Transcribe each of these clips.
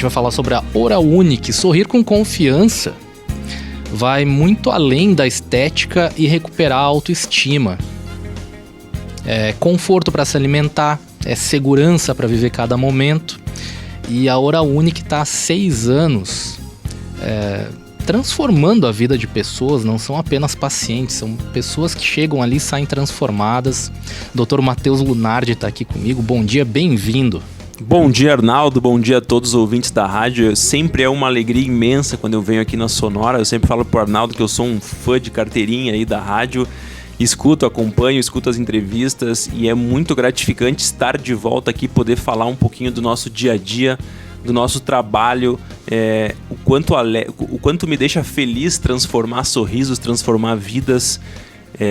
vai falar sobre a Oral Unique. Sorrir com confiança vai muito além da estética e recuperar a autoestima. É conforto para se alimentar, é segurança para viver cada momento. E a Oral Unique está há 6 anos transformando a vida de pessoas. Não são apenas pacientes, são pessoas que chegam ali e saem transformadas. Dr. Matheus Lunardi está aqui comigo. Bom dia, bem-vindo. Bom dia, Arnaldo. Bom dia a todos os ouvintes da rádio. Sempre é uma alegria imensa quando eu venho aqui na Sonora. Eu sempre falo pro Arnaldo que eu sou um fã de carteirinha aí da rádio. Escuto, acompanho, escuto as entrevistas e é muito gratificante estar de volta aqui, poder falar um pouquinho do nosso dia a dia, do nosso trabalho, o quanto me deixa feliz transformar sorrisos, transformar vidas,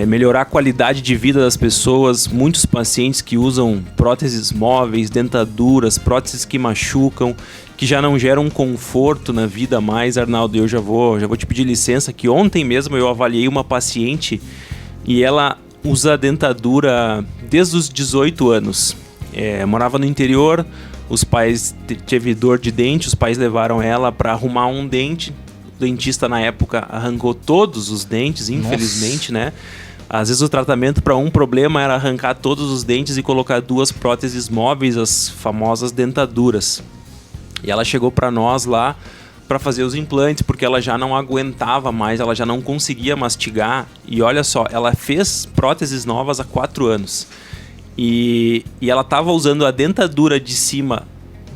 melhorar a qualidade de vida das pessoas. Muitos pacientes que usam próteses móveis, dentaduras, próteses que machucam, que já não geram conforto na vida mais. Arnaldo, eu já vou te pedir licença, que ontem mesmo eu avaliei uma paciente e ela usa dentadura desde os 18 anos. Morava no interior, os pais teve dor de dente, os pais levaram ela para arrumar um dente. O dentista na época arrancou todos os dentes, infelizmente, né? Às vezes o tratamento para um problema era arrancar todos os dentes e colocar 2 próteses móveis, as famosas dentaduras. E ela chegou para nós lá para fazer os implantes, porque ela já não aguentava mais, ela já não conseguia mastigar. E olha só, ela fez próteses novas há 4 anos. E ela estava usando a dentadura de cima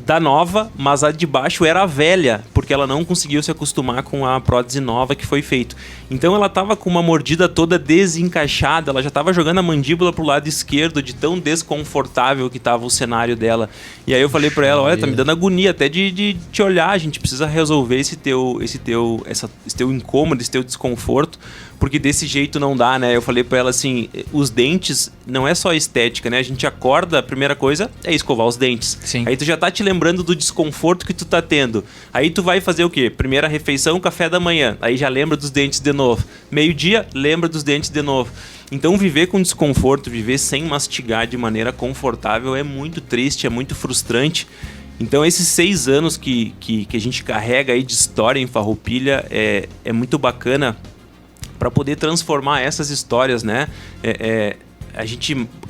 da nova, mas a de baixo era a velha, porque ela não conseguiu se acostumar com a prótese nova que foi feita. Então ela estava com uma mordida toda desencaixada, ela já estava jogando a mandíbula pro lado esquerdo, de tão desconfortável que estava o cenário dela. E aí eu falei para ela, olha, tá me dando agonia até de te olhar, a gente precisa resolver esse teu incômodo, esse teu desconforto, porque desse jeito não dá, né? Eu falei para ela assim, os dentes não é só estética, né? A gente acorda, a primeira coisa é escovar os dentes. Sim. Aí tu já tá te lembrando do desconforto que tu tá tendo. Aí tu vai fazer o quê? Primeira refeição, café da manhã. Aí já lembra dos dentes de novo. Meio-dia, lembra dos dentes de novo. Então viver com desconforto, viver sem mastigar de maneira confortável é muito triste, é muito frustrante. Então esses 6 anos que a gente carrega aí de história em Farroupilha é muito bacana para poder transformar essas histórias, né?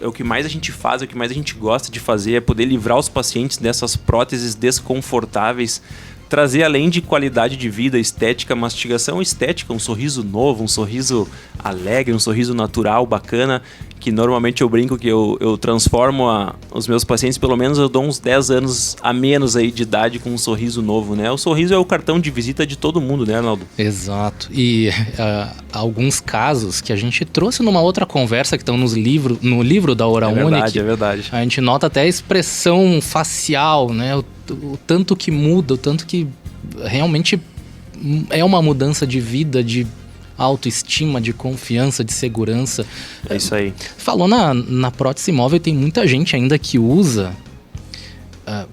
O que mais a gente faz, o que mais a gente gosta de fazer é poder livrar os pacientes dessas próteses desconfortáveis, trazer, além de qualidade de vida, estética, mastigação estética, um sorriso novo, um sorriso alegre, um sorriso natural, bacana, que normalmente eu brinco que eu transformo os meus pacientes, pelo menos eu dou uns 10 anos a menos aí de idade com um sorriso novo, né? O sorriso é o cartão de visita de todo mundo, né, Arnaldo? Exato. E alguns casos que a gente trouxe numa outra conversa que estão no livro da Oral Unique. É verdade. A gente nota até a expressão facial, né? O tanto que muda, o tanto que realmente é uma mudança de vida, de autoestima, de confiança, de segurança. É isso aí. Falou na prótese móvel, tem muita gente ainda que usa,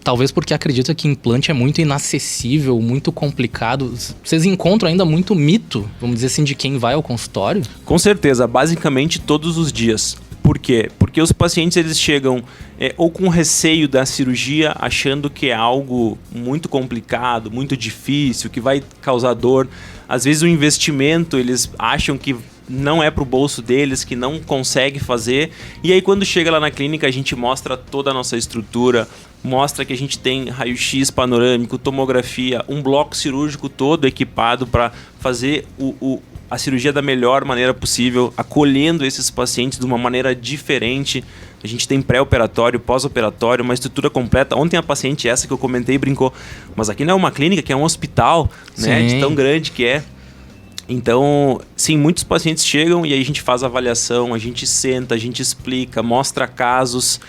talvez porque acredita que implante é muito inacessível, muito complicado. Vocês encontram ainda muito mito, vamos dizer assim, de quem vai ao consultório? Com certeza, basicamente todos os dias. Por quê? Porque os pacientes eles chegam ou com receio da cirurgia, achando que é algo muito complicado, muito difícil, que vai causar dor. Às vezes o investimento eles acham que não é pro bolso deles, que não consegue fazer. E aí quando chega lá na clínica a gente mostra toda a nossa estrutura, mostra que a gente tem raio-x panorâmico, tomografia, um bloco cirúrgico todo equipado para fazer a cirurgia da melhor maneira possível, acolhendo esses pacientes de uma maneira diferente. A gente tem pré-operatório, pós-operatório, uma estrutura completa. Ontem a paciente essa que eu comentei brincou, mas aqui não é uma clínica, aqui é um hospital, né? De tão grande que é. Então, sim, muitos pacientes chegam e aí a gente faz a avaliação, a gente senta, a gente explica, mostra casos,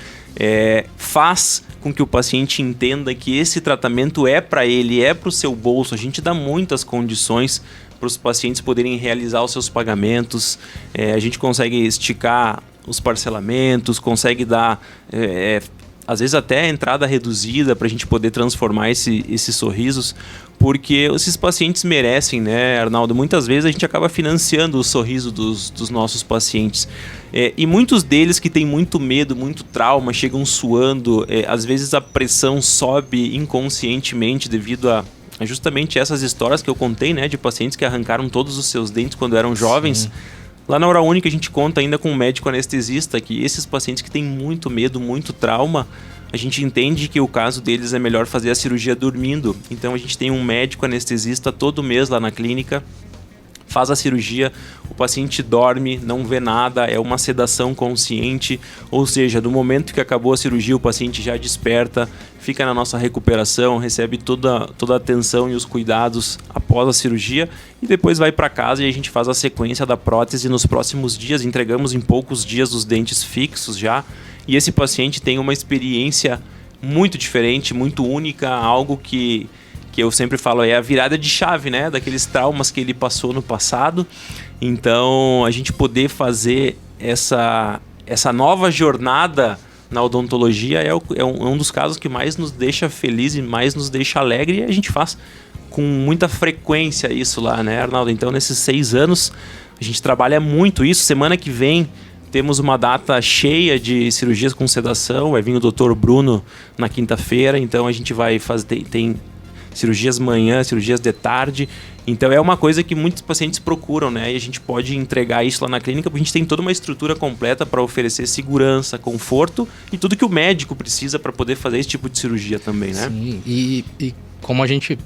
faz com que o paciente entenda que esse tratamento é para ele, é para o seu bolso. A gente dá muitas condições para os pacientes poderem realizar os seus pagamentos. A gente consegue esticar os parcelamentos, consegue dar às vezes até entrada reduzida para a gente poder transformar esses sorrisos, porque esses pacientes merecem, né, Arnaldo? Muitas vezes a gente acaba financiando o sorriso dos nossos pacientes. E muitos deles que têm muito medo, muito trauma, chegam suando, às vezes a pressão sobe inconscientemente devido a justamente essas histórias que eu contei, né, de pacientes que arrancaram todos os seus dentes quando eram jovens. Sim. Lá na Oral-Unic a gente conta ainda com um médico anestesista que esses pacientes que têm muito medo, muito trauma, a gente entende que o caso deles é melhor fazer a cirurgia dormindo. Então a gente tem um médico anestesista todo mês lá na clínica, faz a cirurgia, o paciente dorme, não vê nada, é uma sedação consciente, ou seja, do momento que acabou a cirurgia o paciente já desperta, fica na nossa recuperação, recebe toda a atenção e os cuidados após a cirurgia e depois vai para casa e a gente faz a sequência da prótese nos próximos dias, entregamos em poucos dias os dentes fixos já, e esse paciente tem uma experiência muito diferente, muito única, algo que eu sempre falo, é a virada de chave, né? Daqueles traumas que ele passou no passado. Então, a gente poder fazer essa nova jornada na odontologia é um dos casos que mais nos deixa feliz e mais nos deixa alegre. E a gente faz com muita frequência isso lá, né, Arnaldo? Então, nesses 6 anos, a gente trabalha muito isso. Semana que vem, temos uma data cheia de cirurgias com sedação. Vai vir o Dr. Bruno na quinta-feira. Então, a gente vai fazer... Tem cirurgias manhã, cirurgias de tarde. Então é uma coisa que muitos pacientes procuram, né? E a gente pode entregar isso lá na clínica, porque a gente tem toda uma estrutura completa para oferecer segurança, conforto e tudo que o médico precisa para poder fazer esse tipo de cirurgia também, né? Sim, e como a gente,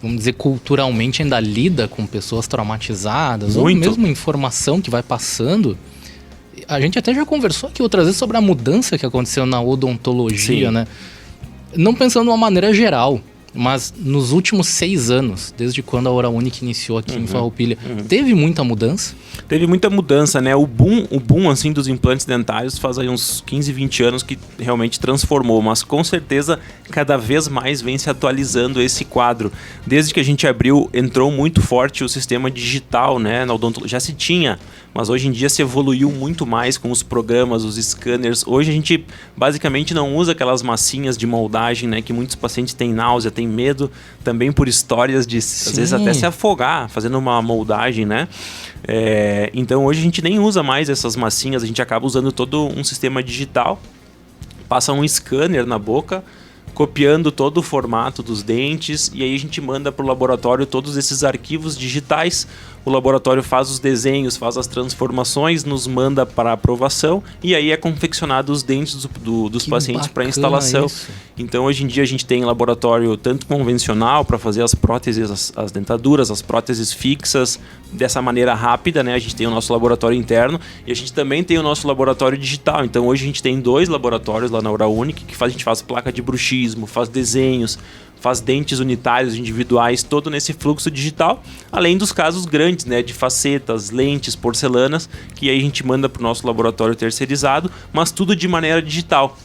vamos dizer, culturalmente ainda lida com pessoas traumatizadas, ou mesmo informação que vai passando, a gente até já conversou aqui outras vezes sobre a mudança que aconteceu na odontologia, né? Não pensando de uma maneira geral, mas nos últimos 6 anos, desde quando a Oral-Unic iniciou aqui em Farroupilha, teve muita mudança? Teve muita mudança, né? O boom assim, dos implantes dentários faz aí uns 15, 20 anos que realmente transformou, mas com certeza cada vez mais vem se atualizando esse quadro. Desde que a gente abriu, entrou muito forte o sistema digital, né? Na odontologia já se tinha, mas hoje em dia se evoluiu muito mais com os programas, os scanners. Hoje a gente basicamente não usa aquelas massinhas de moldagem, né? Que muitos pacientes têm náusea, têm medo, também por histórias de, às vezes, até se afogar fazendo uma moldagem, né? Então hoje a gente nem usa mais essas massinhas, a gente acaba usando todo um sistema digital, passa um scanner na boca, copiando todo o formato dos dentes, e aí a gente manda para o laboratório todos esses arquivos digitais. O laboratório faz os desenhos, faz as transformações, nos manda para aprovação, e aí é confeccionado os dentes dos pacientes para instalação. Isso. Então hoje em dia a gente tem laboratório tanto convencional para fazer as próteses, as dentaduras, as próteses fixas dessa maneira rápida, né? A gente tem o nosso laboratório interno e a gente também tem o nosso laboratório digital. Então hoje a gente tem 2 laboratórios lá na Oral-Unic que a gente faz placa de bruxismo, faz desenhos, faz dentes unitários, individuais, todo nesse fluxo digital, além dos casos grandes, né, de facetas, lentes, porcelanas, que aí a gente manda para o nosso laboratório terceirizado, mas tudo de maneira digital.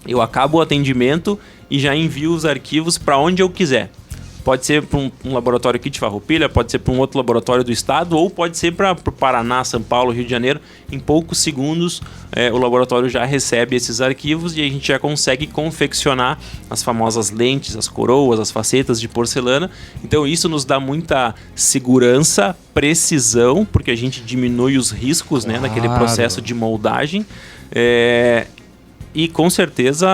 Eu acabo o atendimento e já envio os arquivos para onde eu quiser. Pode ser para um laboratório aqui de Farroupilha, pode ser para um outro laboratório do estado, ou pode ser para o Paraná, São Paulo, Rio de Janeiro. Em poucos segundos, o laboratório já recebe esses arquivos e a gente já consegue confeccionar as famosas lentes, as coroas, as facetas de porcelana. Então isso nos dá muita segurança, precisão, porque a gente diminui os riscos, né, naquele processo de moldagem. E com certeza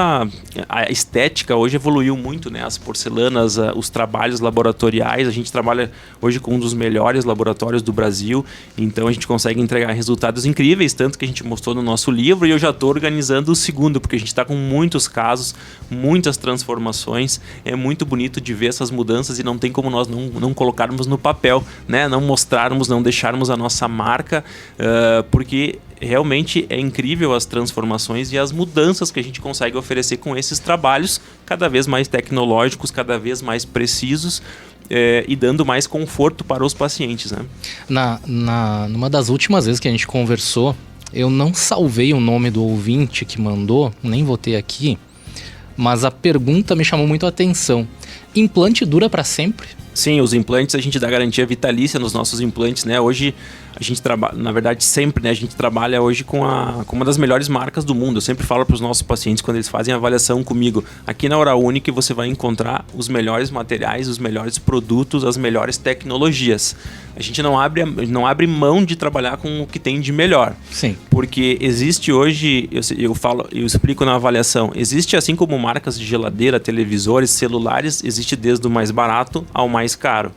a estética hoje evoluiu muito, né? As porcelanas, os trabalhos laboratoriais, a gente trabalha hoje com um dos melhores laboratórios do Brasil, então a gente consegue entregar resultados incríveis, tanto que a gente mostrou no nosso livro, e eu já estou organizando o segundo, porque a gente está com muitos casos, muitas transformações, é muito bonito de ver essas mudanças e não tem como nós não colocarmos no papel, né? Não mostrarmos, não deixarmos a nossa marca, porque realmente é incrível as transformações e as mudanças que a gente consegue oferecer com esses trabalhos cada vez mais tecnológicos, cada vez mais precisos e dando mais conforto para os pacientes, né? Numa das últimas vezes que a gente conversou, eu não salvei o nome do ouvinte que mandou, nem vou ter aqui, mas a pergunta me chamou muito a atenção. Implante dura para sempre? Sim, os implantes a gente dá garantia vitalícia nos nossos implantes, né? Hoje a gente trabalha, na verdade sempre, né? A gente trabalha hoje com uma das melhores marcas do mundo. Eu sempre falo para os nossos pacientes quando eles fazem a avaliação comigo, aqui na Oral Unique você vai encontrar os melhores materiais, os melhores produtos, as melhores tecnologias. A gente não abre mão de trabalhar com o que tem de melhor. Sim. Porque existe hoje, eu explico na avaliação, existe assim como marcas de geladeira, televisores, celulares, existe desde o mais barato ao mais caro.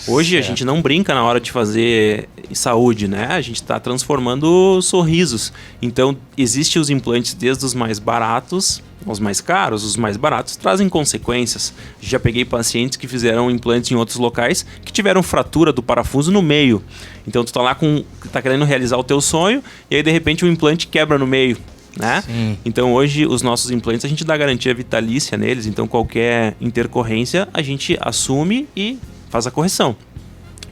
Hoje a gente não brinca na hora de fazer saúde, né? A gente está transformando sorrisos. Então, existem os implantes desde os mais baratos aos mais caros. Os mais baratos trazem consequências. Já peguei pacientes que fizeram implantes em outros locais que tiveram fratura do parafuso no meio. Então, tu tá querendo realizar o teu sonho e aí, de repente, o implante quebra no meio. Né? Então hoje os nossos implantes a gente dá garantia vitalícia neles, então qualquer intercorrência a gente assume e faz a correção,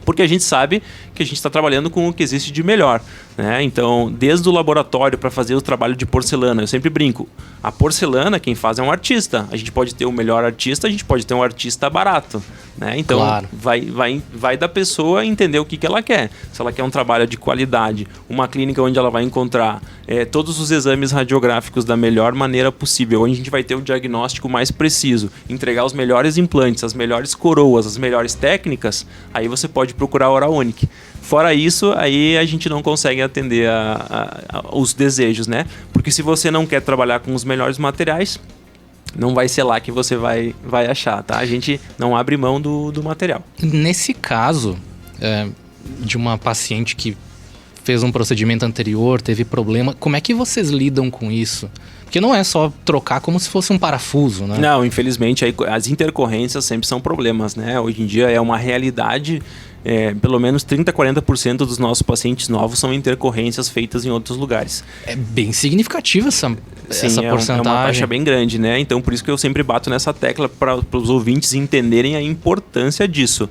porque a gente sabe que a gente está trabalhando com o que existe de melhor, né? Então desde o laboratório para fazer o trabalho de porcelana, eu sempre brinco, a porcelana quem faz é um artista, a gente pode ter o melhor artista, a gente pode ter um artista barato, né? Então claro. vai da pessoa entender o que ela quer, se ela quer um trabalho de qualidade, uma clínica onde ela vai encontrar todos os exames radiográficos da melhor maneira possível, onde a gente vai ter o diagnóstico mais preciso, entregar os melhores implantes, as melhores coroas, as melhores técnicas, aí você pode procurar a Oral Unique. Fora isso, aí a gente não consegue atender os desejos, né? Porque se você não quer trabalhar com os melhores materiais, não vai ser lá que você vai achar, tá? A gente não abre mão do material. Nesse caso, de uma paciente que fez um procedimento anterior, teve problema, como é que vocês lidam com isso? Porque não é só trocar como se fosse um parafuso, né? Não, infelizmente as intercorrências sempre são problemas, né? Hoje em dia é uma realidade, pelo menos 30%, 40% dos nossos pacientes novos são intercorrências feitas em outros lugares. É bem significativa essa porcentagem. É uma taxa bem grande, né? Então por isso que eu sempre bato nessa tecla para os ouvintes entenderem a importância disso.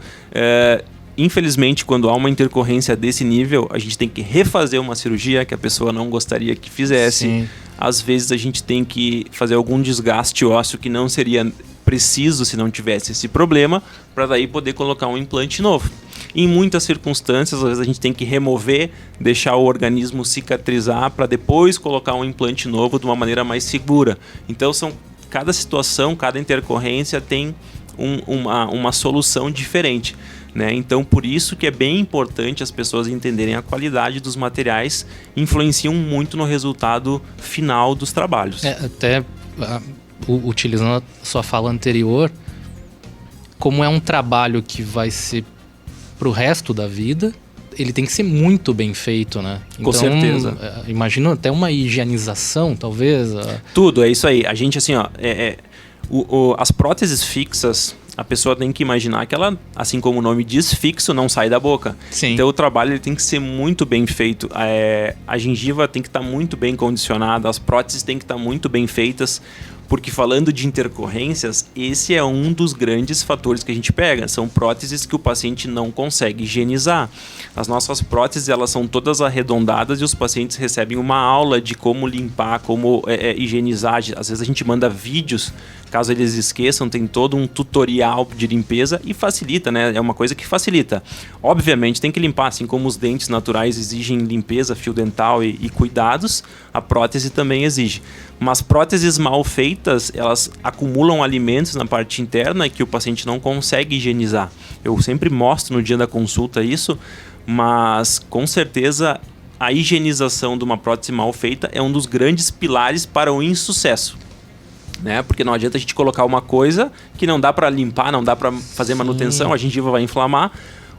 Infelizmente, quando há uma intercorrência desse nível, a gente tem que refazer uma cirurgia que a pessoa não gostaria que fizesse. Sim. Às vezes a gente tem que fazer algum desgaste ósseo que não seria preciso se não tivesse esse problema, para daí poder colocar um implante novo. Em muitas circunstâncias, às vezes a gente tem que remover, deixar o organismo cicatrizar para depois colocar um implante novo de uma maneira mais segura. Então, cada situação, cada intercorrência tem uma solução diferente. Né? Então, por isso que é bem importante as pessoas entenderem a qualidade dos materiais, influenciam muito no resultado final dos trabalhos. Utilizando a sua fala anterior, como é um trabalho que vai ser pro resto da vida, ele tem que ser muito bem feito, né? Com certeza. Imagino até uma higienização, talvez. Tudo, é isso aí. A gente, assim, as próteses fixas, a pessoa tem que imaginar que ela, assim como o nome diz, fixo não sai da boca. Sim. Então o trabalho ele tem que ser muito bem feito. A gengiva tem que estar muito bem condicionada, as próteses têm que estar muito bem feitas, porque falando de intercorrências, esse é um dos grandes fatores que a gente pega. São próteses que o paciente não consegue higienizar. As nossas próteses, elas são todas arredondadas e os pacientes recebem uma aula de como limpar, como higienizar. Às vezes a gente manda vídeos, caso eles esqueçam, tem todo um tutorial de limpeza e facilita, né? É uma coisa que facilita. Obviamente tem que limpar, assim como os dentes naturais exigem limpeza, fio dental e cuidados, a prótese também exige. Mas próteses mal feitas, elas acumulam alimentos na parte interna que o paciente não consegue higienizar. Eu sempre mostro no dia da consulta isso, mas com certeza a higienização de uma prótese mal feita é um dos grandes pilares para o insucesso. Né? Porque não adianta a gente colocar uma coisa que não dá para limpar, não dá para fazer manutenção, a gengiva vai inflamar.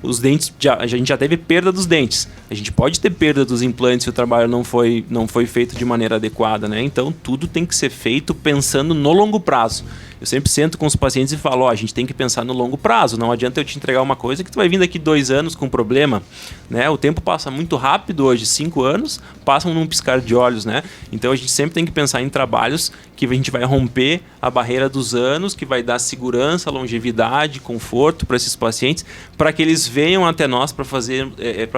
Os dentes, a gente já teve perda dos dentes. A gente pode ter perda dos implantes se o trabalho não foi feito de maneira adequada, né? Então, tudo tem que ser feito pensando no longo prazo. Eu sempre sento com os pacientes e falo, a gente tem que pensar no longo prazo. Não adianta eu te entregar uma coisa que tu vai vir daqui 2 anos com problema, né? O tempo passa muito rápido hoje, 5 anos passam num piscar de olhos, né? Então, a gente sempre tem que pensar em trabalhos que a gente vai romper a barreira dos anos, que vai dar segurança, longevidade, conforto para esses pacientes, para que eles venham até nós para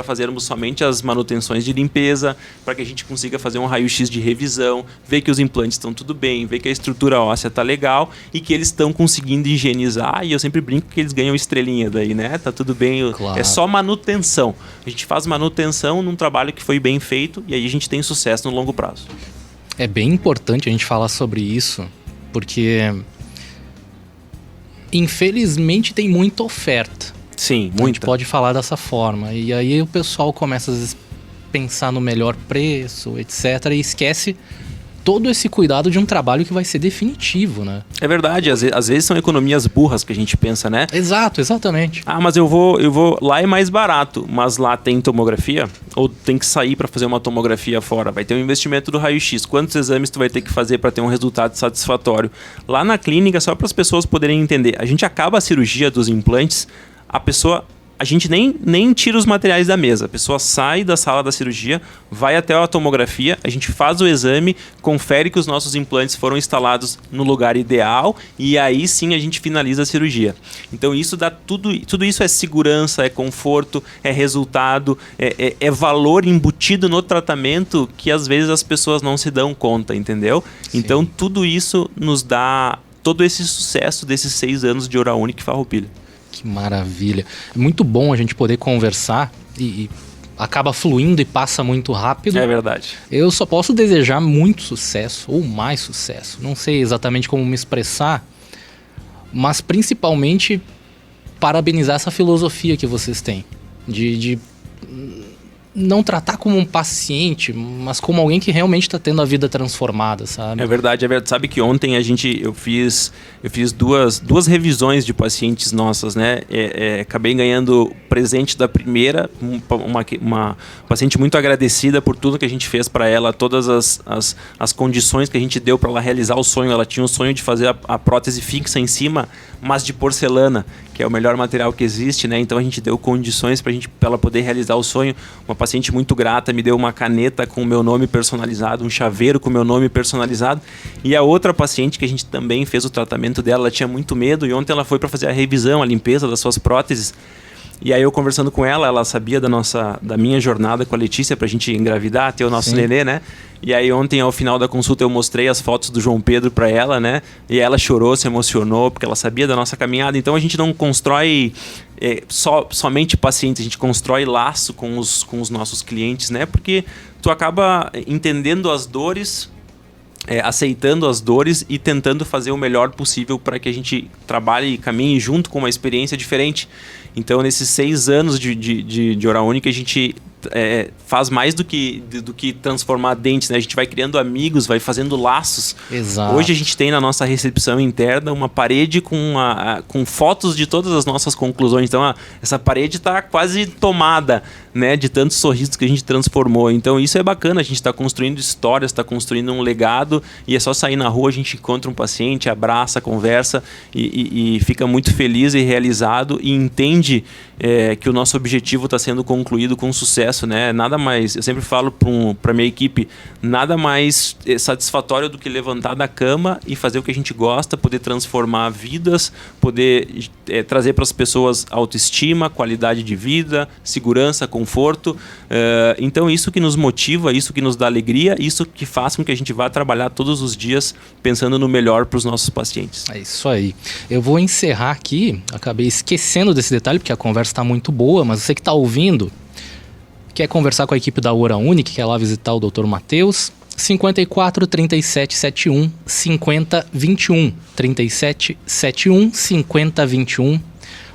fazermos somente as manutenções de limpeza, para que a gente consiga fazer um raio-x de revisão, ver que os implantes estão tudo bem, ver que a estrutura óssea está legal e que eles estão conseguindo higienizar, e eu sempre brinco que eles ganham estrelinha daí, né? Tá tudo bem, Claro. É só manutenção. A gente faz manutenção num trabalho que foi bem feito e aí a gente tem sucesso no longo prazo. É bem importante a gente falar sobre isso, porque infelizmente tem muita oferta. Sim, A gente muito. pode falar dessa forma. E aí o pessoal começa às vezes pensar no melhor preço, etc. E esquece todo esse cuidado de um trabalho que vai ser definitivo, né? É verdade, às vezes são economias burras que a gente pensa, né? Exato, exatamente. Ah, mas eu vou. Lá é mais barato, mas lá tem tomografia? Ou tem que sair para fazer uma tomografia fora? Vai ter um investimento do raio-x. Quantos exames tu vai ter que fazer para ter um resultado satisfatório? Lá na clínica, só para as pessoas poderem entender, a gente acaba a cirurgia dos implantes, a gente nem tira os materiais da mesa. A pessoa sai da sala da cirurgia, vai até a tomografia, a gente faz o exame, confere que os nossos implantes foram instalados no lugar ideal e aí sim a gente finaliza a cirurgia. Então isso dá tudo isso é segurança, é conforto, é resultado, é valor embutido no tratamento que às vezes as pessoas não se dão conta, entendeu? Sim. Então tudo isso nos dá todo esse sucesso desses 6 anos de Oral Unique e Farroupilha. Que maravilha. É muito bom a gente poder conversar e acaba fluindo e passa muito rápido. É verdade. Eu só posso desejar muito sucesso ou mais sucesso. Não sei exatamente como me expressar, mas principalmente parabenizar essa filosofia que vocês têm de não tratar como um paciente, mas como alguém que realmente está tendo a vida transformada, sabe? É verdade. Sabe que ontem eu fiz duas revisões de pacientes nossas, né? Acabei ganhando presente da primeira, uma paciente muito agradecida por tudo que a gente fez para ela, todas as condições que a gente deu para ela realizar o sonho. Ela tinha o sonho de fazer a prótese fixa em cima, mas de porcelana, que é o melhor material que existe, né? Então a gente deu condições para ela poder realizar o sonho. Uma paciente muito grata me deu uma caneta com o meu nome personalizado, um chaveiro com o meu nome personalizado. E a outra paciente que a gente também fez o tratamento dela, ela tinha muito medo e ontem ela foi para fazer a revisão, a limpeza das suas próteses. E aí eu conversando com ela sabia da minha jornada com a Letícia pra gente engravidar, ter o nosso Sim. nenê, né? E aí ontem, ao final da consulta, eu mostrei as fotos do João Pedro pra ela, né? E ela chorou, se emocionou, porque ela sabia da nossa caminhada. Então a gente não constrói somente pacientes, a gente constrói laço com os nossos clientes, né? Porque tu acaba entendendo as dores, aceitando as dores e tentando fazer o melhor possível para que a gente trabalhe e caminhe junto com uma experiência diferente. Então, nesses 6 anos de Oral Unique, a gente faz mais do que transformar dentes, né? A gente vai criando amigos, vai fazendo laços. Exato. Hoje a gente tem na nossa recepção interna uma parede com fotos de todas as nossas conclusões. Então, essa parede está quase tomada, né, de tantos sorrisos que a gente transformou. Então, isso é bacana. A gente está construindo histórias, está construindo um legado e é só sair na rua, a gente encontra um paciente, abraça, conversa e fica muito feliz e realizado e entende que o nosso objetivo está sendo concluído com sucesso, né? Nada mais, eu sempre falo para minha equipe, nada mais satisfatório do que levantar da cama e fazer o que a gente gosta, poder transformar vidas, poder trazer para as pessoas autoestima, qualidade de vida, segurança, conforto. Então isso que nos motiva, isso que nos dá alegria, isso que faz com que a gente vá trabalhar todos os dias pensando no melhor para os nossos pacientes. É isso aí. Eu vou encerrar aqui, acabei esquecendo desse detalhe porque a conversa está muito boa, mas você que está ouvindo, quer conversar com a equipe da Oral Unique, quer lá visitar o Dr. Matheus, 54 37 71 50 21 37 71 50 21.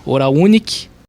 Oral Unique,